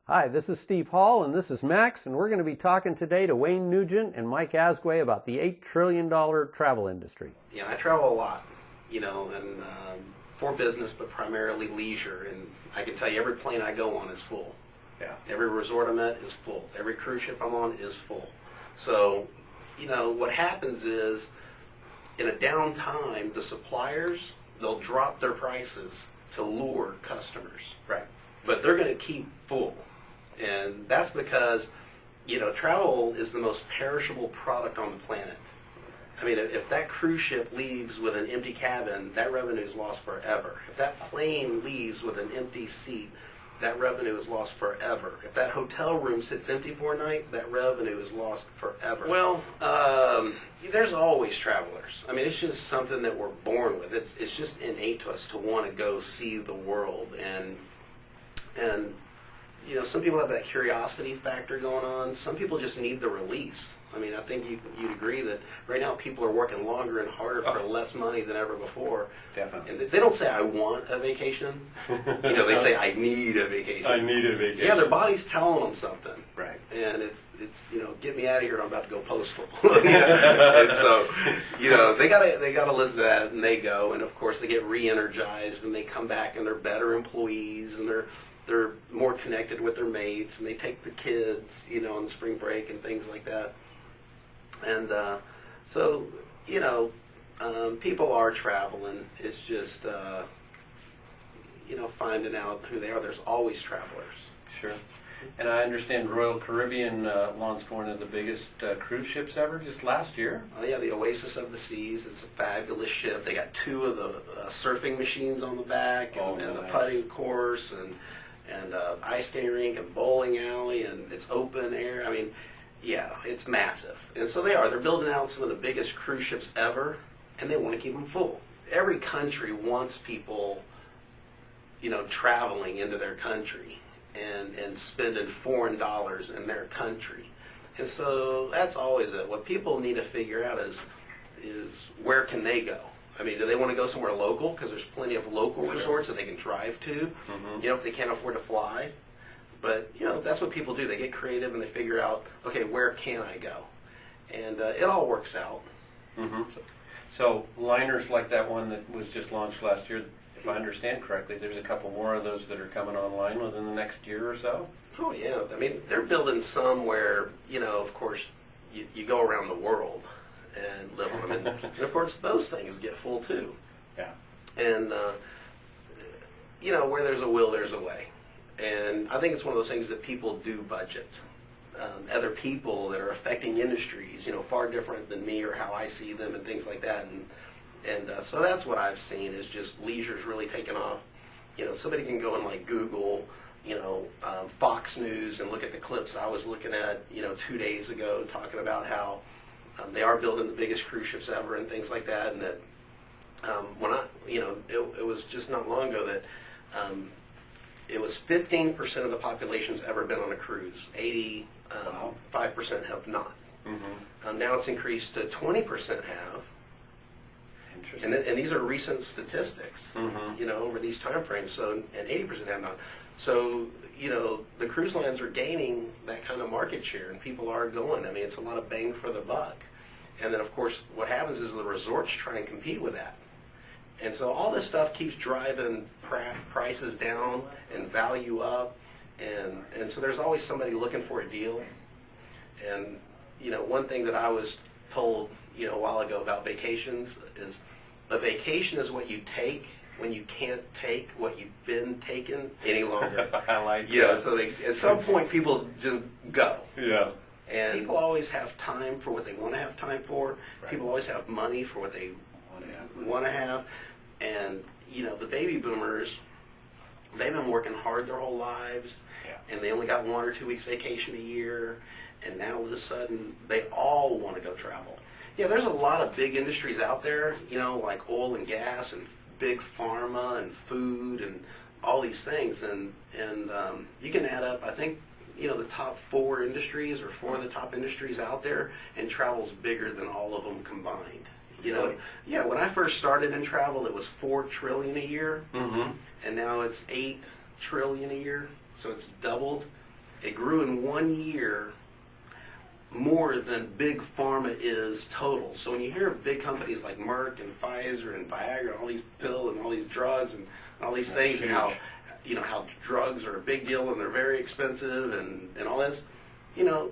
Hi, this is Steve Hall, and this is Max, and we're going to be talking today to Wayne Nugent and Mike Asgway about the $8 trillion travel industry. Yeah, I travel a lot, and for business, but primarily leisure. And I can tell you, every plane I go on is full. Yeah. Every resort I'm at is full. Every cruise ship I'm on is full. So, what happens is, in a downtime, the suppliers, they'll drop their prices to lure customers. Right. But they're going to keep full. And that's because, travel is the most perishable product on the planet. I mean, if that cruise ship leaves with an empty cabin, that revenue is lost forever. If that plane leaves with an empty seat, that revenue is lost forever. If that hotel room sits empty for a night, that revenue is lost forever. Well, there's always travelers. I mean, it's just something that we're born with. It's just innate to us to want to go see the world. And some people have that curiosity factor going on. Some people just need the release. I mean, I think you'd agree that right now people are working longer and harder for less money than ever before. Definitely. And they don't say, I want a vacation. They say, I need a vacation. I need a vacation. Yeah, their body's telling them something. Right. And it's get me out of here, I'm about to go postal. And so, they gotta listen to that, and they go, and of course they get re-energized, and they come back, and they're better employees, and they're more connected with their mates, and they take the kids, on the spring break and things like that. And so, people are traveling. It's just, finding out who they are. There's always travelers. Sure. And I understand Royal Caribbean launched one of the biggest cruise ships ever just last year. Oh yeah, the Oasis of the Seas. It's a fabulous ship. They got 2 of the surfing machines on the back, and the putting course, and ice skating rink, and bowling alley, and it's open air. I mean, yeah, it's massive. And so they're building out some of the biggest cruise ships ever, and they want to keep them full. Every country wants people, traveling into their country and spending foreign dollars in their country. And so that's always it. What people need to figure out is where can they go? I mean, do they want to go somewhere local? Because there's plenty of local resorts that they can drive to, if they can't afford to fly. But, that's what people do. They get creative and they figure out, okay, where can I go? And it all works out. Mm-hmm. So liners like that one that was just launched last year, if I understand correctly, there's a couple more of those that are coming online within the next year or so? Oh, yeah. I mean, they're building some where, of course, you go around the world and live on them. And of course, those things get full too. Yeah. And, where there's a will, there's a way. And I think it's one of those things that people do budget. Other people that are affecting industries, far different than me or how I see them and things like that. And so that's what I've seen is just leisure's really taken off. Somebody can go and like Google, Fox News and look at the clips I was looking at, 2 days ago talking about how they are building the biggest cruise ships ever and things like that. And that it was just not long ago that it was 15% of the population's ever been on a cruise. 85% have not. Mm-hmm. Now it's increased to 20% have. Interesting. And these are recent statistics, over these time frames. So, and 80% have not. So, the cruise lines are gaining that kind of market share, and people are going. I mean, it's a lot of bang for the buck. And then, of course, what happens is the resorts try and compete with that. And so all this stuff keeps driving prices down and value up. And so there's always somebody looking for a deal. And, one thing that I was told, a while ago about vacations is a vacation is what you take when you can't take what you've been taking any longer. I like that. Yeah, so at some point people just go. Yeah. And people always have time for what they want to have time for. Right. People always have money for what they want to have. And, the baby boomers, they've been working hard their whole lives, and they only got 1 or 2 weeks vacation a year, and now all of a sudden they all want to go travel. Yeah, there's a lot of big industries out there, like oil and gas and big pharma and food and all these things, and you can add up, I think, the top 4 industries or 4 of the top industries out there, and travel's bigger than all of them combined. Yeah, when I first started in travel, it was $4 trillion a year, and now it's $8 trillion a year, so it's doubled. It grew in 1 year more than big pharma is total. So when you hear of big companies like Merck and Pfizer and Viagra and all these pills and all these drugs and all these things, and how, you know, how drugs are a big deal and they're very expensive and all this, you know,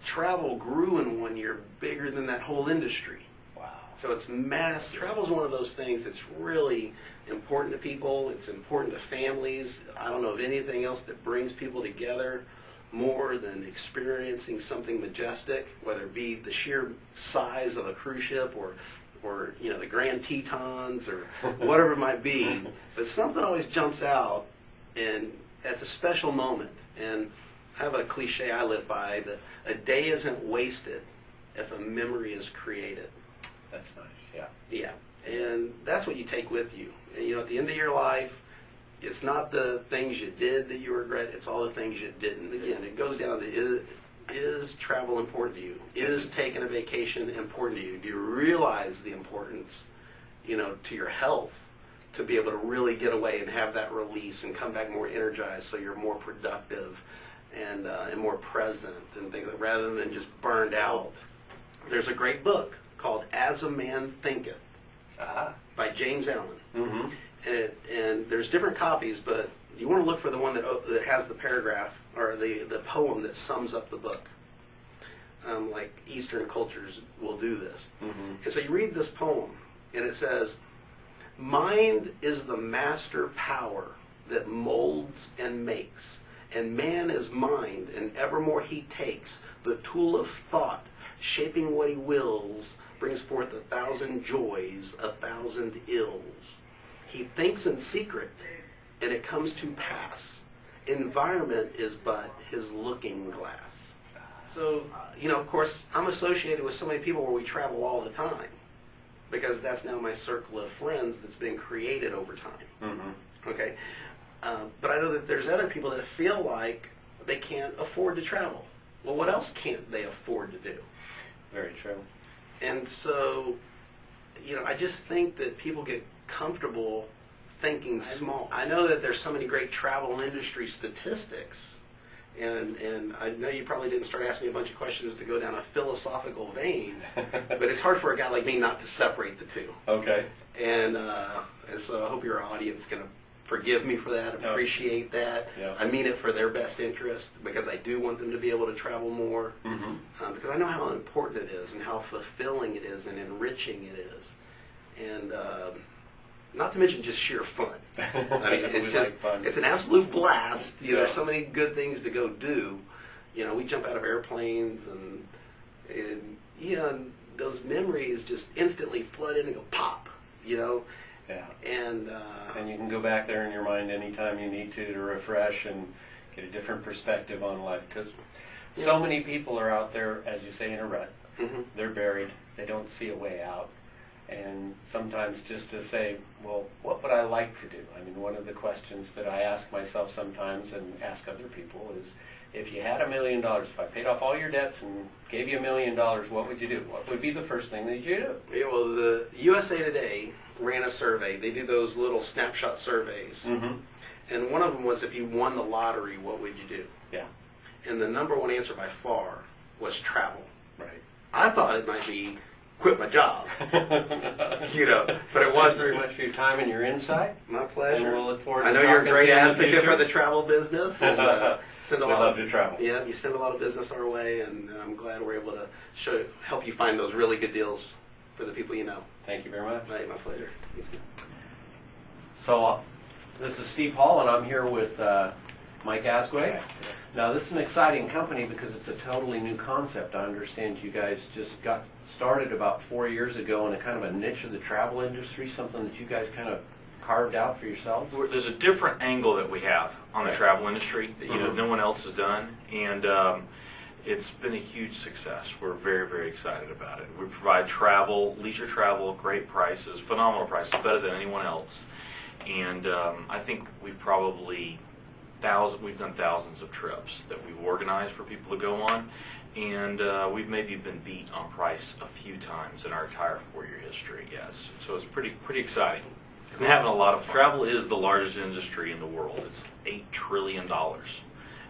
travel grew in 1 year bigger than that whole industry. Wow. So it's mass. Travel is one of those things that's really important to people. It's important to families. I don't know of anything else that brings people together more than experiencing something majestic, whether it be the sheer size of a cruise ship or you know, the Grand Tetons or whatever it might be. But something always jumps out, and that's a special moment. And I have a cliche I live by, that a day isn't wasted if a memory is created. That's nice, yeah. Yeah, and that's what you take with you. And, you know, at the end of your life, it's not the things you did that you regret, it's all the things you didn't. Again, it goes down to, is travel important to you? Is taking a vacation important to you? Do you realize the importance, you know, to your health, to be able to really get away and have that release and come back more energized, so you're more productive and more present and things like, rather than just burned out. There's a great book called As a Man Thinketh by James Allen. Mm-hmm. And there's different copies, but you want to look for the one that has the paragraph or the poem that sums up the book. Like Eastern cultures will do this. Mm-hmm. And so you read this poem, and it says, "Mind is the master power that molds and makes, and man is mind, and evermore he takes the tool of thought, shaping what he wills, brings forth 1,000 joys, 1,000 ills. He thinks in secret, and it comes to pass. Environment is but his looking glass." So, you know, of course, I'm associated with so many people where we travel all the time, because that's now my circle of friends that's been created over time. Mm-hmm. Okay? But I know that there's other people that feel like they can't afford to travel. Well, what else can't they afford to do? Very true. And so, you know, I just think that people get comfortable thinking small. I know that there's so many great travel industry statistics, and I know you probably didn't start asking me a bunch of questions to go down a philosophical vein, but it's hard for a guy like me not to separate the two. Okay. And so I hope your audience can forgive me for that, appreciate that. Yeah. I mean it for their best interest, because I do want them to be able to travel more, Mm-hmm. because I know how important it is and how fulfilling it is and enriching it is. And not to mention just sheer fun. I mean, it's We just, like fun. it's an absolute blast. You know, Yeah. there's so many good things to go do. You know, we jump out of airplanes and you know, those memories just instantly flood in and go pop, you know. Yeah. And you can go back there in your mind anytime you need to refresh and get a different perspective on life. Because so many people are out there, as you say, in a rut. Mhm. They're buried. They don't see a way out. And sometimes just to say, well, what would I like to do? I mean, one of the questions that I ask myself sometimes and ask other people is, if you had $1 million, if I paid off all your debts and gave you $1 million, what would you do? What would be the first thing that you do? Yeah, well, the USA Today ran a survey. They do those little snapshot surveys. Mm-hmm. And one of them was, if you won the lottery, what would you do? Yeah, And the number one answer by far was travel. right. I thought it might be quit my job, you know, but it Thank you very wasn't. much for your time and your insight. My pleasure. And we'll look forward to I know you're a talking great to you in the advocate future. for the travel business. And, send a We lot love of, to travel. Yeah, you send a lot of business our way, and I'm glad we're able to help you find those really good deals for the people you know. Thank you very much. Right, my pleasure. So, this is Steve Hall, and I'm here with Mike Asquith. Now, this is an exciting company because it's a totally new concept. I understand you guys just got started about 4 years ago in a kind of a niche of the travel industry, something that you guys kind of carved out for yourselves. There's a different angle that we have on the travel industry that no one else has done, and it's been a huge success. We're very, very excited about it. We provide travel, leisure travel, great prices, phenomenal prices, better than anyone else. And I think we've probably we've done thousands of trips that we've organized for people to go on, and we've maybe been beat on price a few times in our entire 4-year history. Yes, so it's pretty exciting. And having a lot of fun. Travel is the largest industry in the world. It's $8 trillion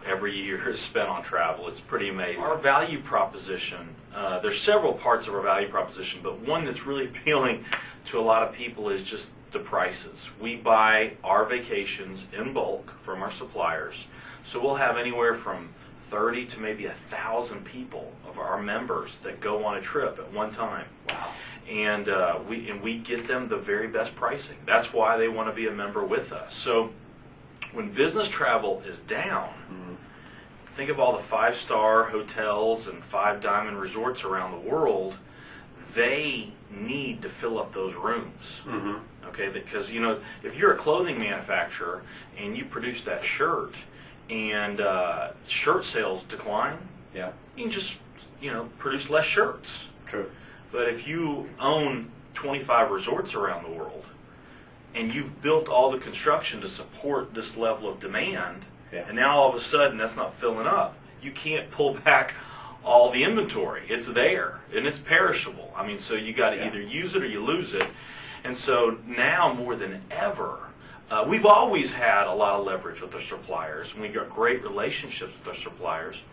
every every year is spent on travel. It's pretty amazing. Our value proposition, there's several parts of our value proposition, but one that's really appealing to a lot of people is just the prices. We buy our vacations in bulk from our suppliers, so we'll have anywhere from 30 to maybe 1,000 people of our members that go on a trip at one time. Wow. And we get them the very best pricing. That's why they want to be a member with us. So when business travel is down, think of all the 5-star hotels and 5-diamond resorts around the world. They need to fill up those rooms. Okay, because if you're a clothing manufacturer and you produce that shirt and shirt sales decline, Yeah. you can just produce less shirts. True. But if you own 25 resorts around the world and you've built all the construction to support this level of demand, Yeah. and now all of a sudden that's not filling up, you can't pull back all the inventory. It's there and it's perishable. I mean, so you got to either use it or you lose it. And so now more than ever, we've always had a lot of leverage with our suppliers, and we got great relationships with our suppliers.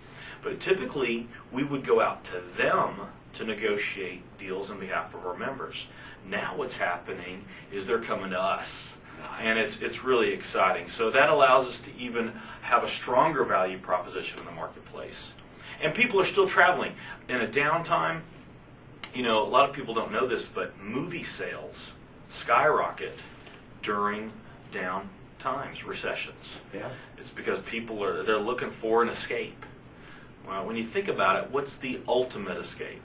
But typically, we would go out to them to negotiate deals on behalf of our members. Now what's happening is they're coming to us. And it's really exciting. So that allows us to even have a stronger value proposition in the marketplace. And people are still traveling. In a downtime, a lot of people don't know this, but movie sales skyrocket during down times, recessions. Yeah. It's because they're looking for an escape. Well, when you think about it, what's the ultimate escape?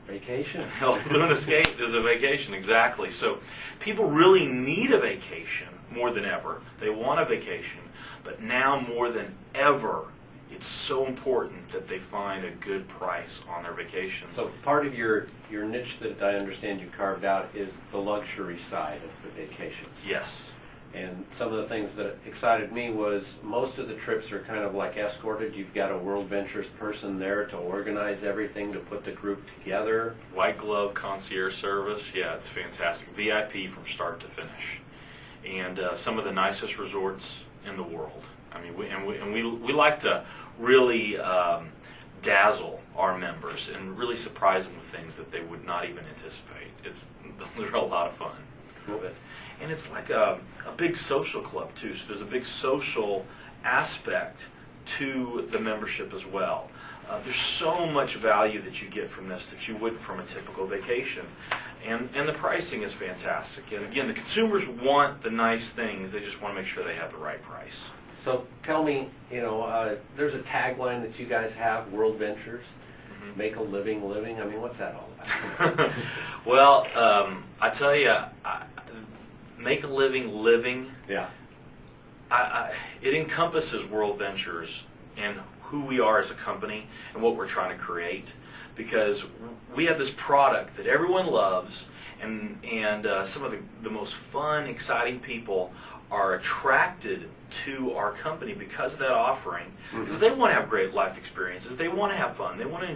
Vacation. The ultimate escape is a vacation, exactly. So people really need a vacation more than ever. They want a vacation, but now more than ever, it's so important that they find a good price on their vacations. So part of your niche that I understand you carved out is the luxury side of the vacations. Yes. And some of the things that excited me was most of the trips are kind of like escorted. You've got a World Ventures person there to organize everything, to put the group together. White glove concierge service, yeah, it's fantastic. VIP from start to finish, and some of the nicest resorts in the world. I mean, we like to really dazzle our members and really surprise them with things that they would not even anticipate. They're a lot of fun. Cool. And it's like a big social club too. So there's a big social aspect to the membership as well. There's so much value that you get from this that you wouldn't from a typical vacation. And the pricing is fantastic. And again, the consumers want the nice things. They just want to make sure they have the right price. So tell me, there's a tagline that you guys have, World Ventures, make a living. I mean, what's that all about? Well, I tell you, make a living. Yeah. It encompasses World Ventures and who we are as a company and what we're trying to create, because we have this product that everyone loves, and some of the most fun, exciting people are attracted to our company because of that offering, because they want to have great life experiences, they want to have fun, they want to